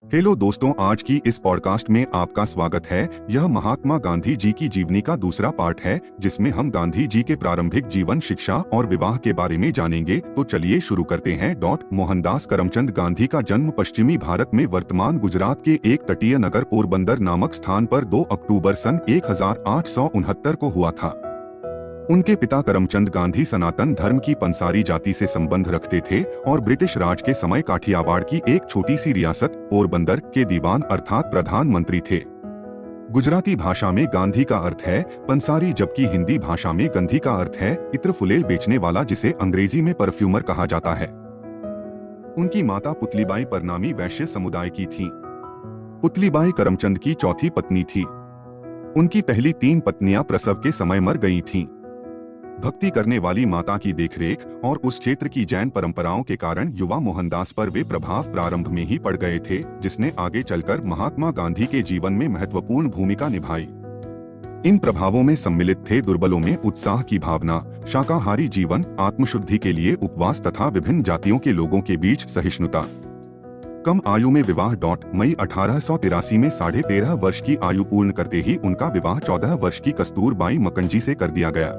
Hello दोस्तों, आज की इस पॉडकास्ट में आपका स्वागत है। यह महात्मा गांधी जी की जीवनी का दूसरा पार्ट है, जिसमें हम गांधी जी के प्रारंभिक जीवन, शिक्षा और विवाह के बारे में जानेंगे। तो चलिए शुरू करते हैं। मोहनदास करमचंद गांधी का जन्म पश्चिमी भारत में वर्तमान गुजरात के एक तटीय नगर पोरबंदर नामक स्थान पर 2 अक्टूबर सन 1869 को हुआ था। उनके पिता करमचंद गांधी सनातन धर्म की पंसारी जाति से संबंध रखते थे और ब्रिटिश राज के समय काठियावाड़ की एक छोटी सी रियासत पोरबंदर के दीवान अर्थात प्रधानमंत्री थे। गुजराती भाषा में गांधी का अर्थ है पंसारी, जबकि हिंदी भाषा में गंधी का अर्थ है इत्र फुलेल बेचने वाला, जिसे अंग्रेजी में परफ्यूमर कहा जाता है। उनकी माता पुतलीबाई परनामी वैश्य समुदाय की थीं। पुतलीबाई करमचंद की चौथी पत्नी थी। उनकी पहली 3 पत्नियां प्रसव के समय मर गई थीं। भक्ति करने वाली माता की देखरेख और उस क्षेत्र की जैन परंपराओं के कारण युवा मोहनदास पर वे प्रभाव प्रारंभ में ही पड़ गए थे, जिसने आगे चलकर महात्मा गांधी के जीवन में महत्वपूर्ण भूमिका निभाई। इन प्रभावों में सम्मिलित थे दुर्बलों में उत्साह की भावना, शाकाहारी जीवन, आत्मशुद्धि के लिए उपवास तथा विभिन्न जातियों के लोगों के बीच सहिष्णुता। कम आयु में विवाह। मई 1883 में 13.5 वर्ष की आयु पूर्ण करते ही उनका विवाह 14 वर्ष की कस्तूरबाई मकंजी से कर दिया गया।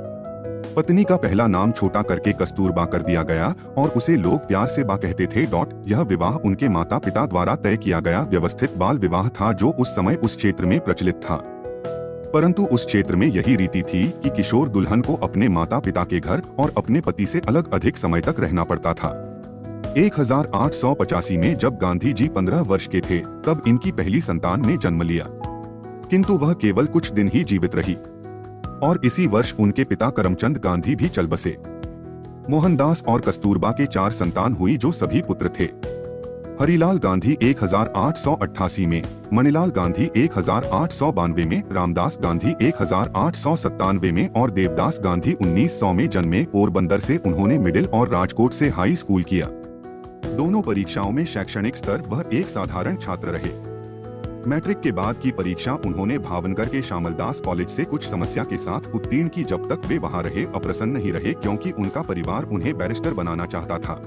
पत्नी का पहला नाम छोटा करके कस्तूरबा कर दिया गया और उसे लोग प्यार से बा कहते थे। यह विवाह उनके माता पिता द्वारा तय किया गया व्यवस्थित बाल विवाह था, जो उस समय उस क्षेत्र में प्रचलित था। परंतु उस क्षेत्र में यही रीति थी कि किशोर दुल्हन को अपने माता पिता के घर और अपने पति से अलग अधिक समय तक रहना पड़ता था। 1885 में जब गांधी जी 15 वर्ष के थे, तब इनकी पहली संतान ने जन्म लिया, किंतु वह केवल कुछ दिन ही जीवित रही और इसी वर्ष उनके पिता करमचंद गांधी भी चल बसे। मोहनदास और कस्तूरबा के 4 संतान हुई, जो सभी पुत्र थे। हरिलाल गांधी 1888 में, मणिलाल गांधी 1892 में, रामदास गांधी 1897 में और देवदास गांधी 1900 में जन्मे। पोरबंदर से उन्होंने मिडिल और राजकोट से हाई स्कूल किया। दोनों परीक्षाओं में शैक्षणिक स्तर वह एक साधारण छात्र रहे। मैट्रिक के बाद की परीक्षा उन्होंने भावनगर के श्यामलदास कॉलेज से कुछ समस्या के साथ उत्तीर्ण की। जब तक वे वहां रहे, अप्रसन्न ही रहे, क्योंकि उनका परिवार उन्हें बैरिस्टर बनाना चाहता था।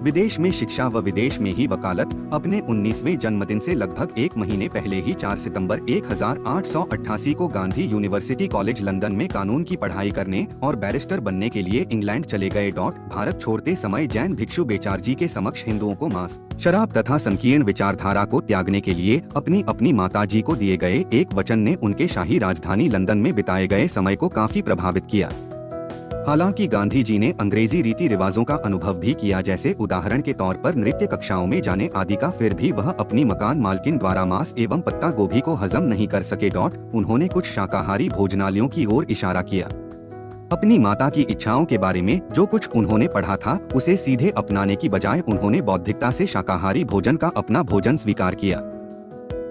विदेश में शिक्षा व विदेश में ही वकालत। अपने 19वें जन्मदिन से लगभग 1 महीने पहले ही 4 सितंबर 1888 को गांधी यूनिवर्सिटी कॉलेज लंदन में कानून की पढ़ाई करने और बैरिस्टर बनने के लिए इंग्लैंड चले गए। भारत छोड़ते समय जैन भिक्षु बेचारजी के समक्ष हिंदुओं को मांस, शराब तथा संकीर्ण विचारधारा को त्यागने के लिए अपनी अपनी माताजी को दिए गए एक वचन ने उनके शाही राजधानी लंदन में बिताए गए समय को काफी प्रभावित किया। हालांकि गांधी जी ने अंग्रेजी रीति रिवाजों का अनुभव भी किया, जैसे उदाहरण के तौर पर नृत्य कक्षाओं में जाने आदि का, फिर भी वह अपनी मकान मालकिन द्वारा मांस एवं पत्ता गोभी को हजम नहीं कर सके। उन्होंने कुछ शाकाहारी भोजनालयों की ओर इशारा किया। अपनी माता की इच्छाओं के बारे में जो कुछ उन्होंने पढ़ा था, उसे सीधे अपनाने की बजाय उन्होंने बौद्धिकता से शाकाहारी भोजन का अपना भोजन स्वीकार किया।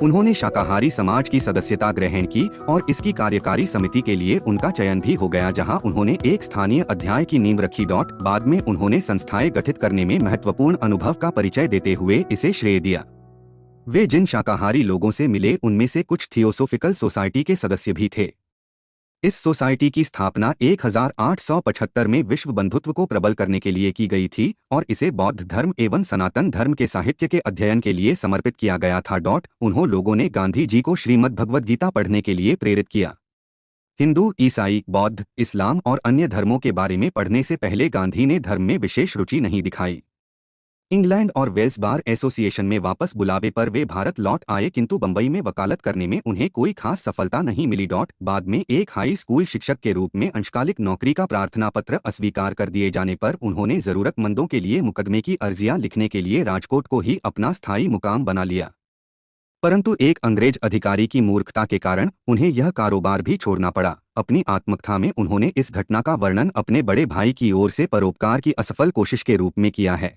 उन्होंने शाकाहारी समाज की सदस्यता ग्रहण की और इसकी कार्यकारी समिति के लिए उनका चयन भी हो गया, जहां उन्होंने एक स्थानीय अध्याय की नींव रखी। बाद में उन्होंने संस्थाएं गठित करने में महत्वपूर्ण अनुभव का परिचय देते हुए इसे श्रेय दिया। वे जिन शाकाहारी लोगों से मिले, उनमें से कुछ थियोसोफिकल सोसाइटी के सदस्य भी थे। इस सोसाइटी की स्थापना 1875 में विश्व बंधुत्व को प्रबल करने के लिए की गई थी और इसे बौद्ध धर्म एवं सनातन धर्म के साहित्य के अध्ययन के लिए समर्पित किया गया था। उन्होंने लोगों ने गांधी जी को श्रीमद् भगवद गीता पढ़ने के लिए प्रेरित किया। हिंदू, ईसाई, बौद्ध, इस्लाम और अन्य धर्मों के बारे में पढ़ने से पहले गांधी ने धर्म में विशेष रुचि नहीं दिखाई। इंग्लैंड और वेल्स बार एसोसिएशन में वापस बुलावे पर वे भारत लौट आए, किंतु बंबई में वकालत करने में उन्हें कोई खास सफलता नहीं मिली। बाद में एक हाई स्कूल शिक्षक के रूप में अंशकालिक नौकरी का प्रार्थना पत्र अस्वीकार कर दिए जाने पर उन्होंने जरूरतमंदों के लिए मुकदमे की अर्जियां लिखने के लिए राजकोट को ही अपना स्थायी मुकाम बना लिया। परंतु एक अंग्रेज अधिकारी की मूर्खता के कारण उन्हें यह कारोबार भी छोड़ना पड़ा। अपनी आत्मकथा में उन्होंने इस घटना का वर्णन अपने बड़े भाई की ओर से परोपकार की असफल कोशिश के रूप में किया है।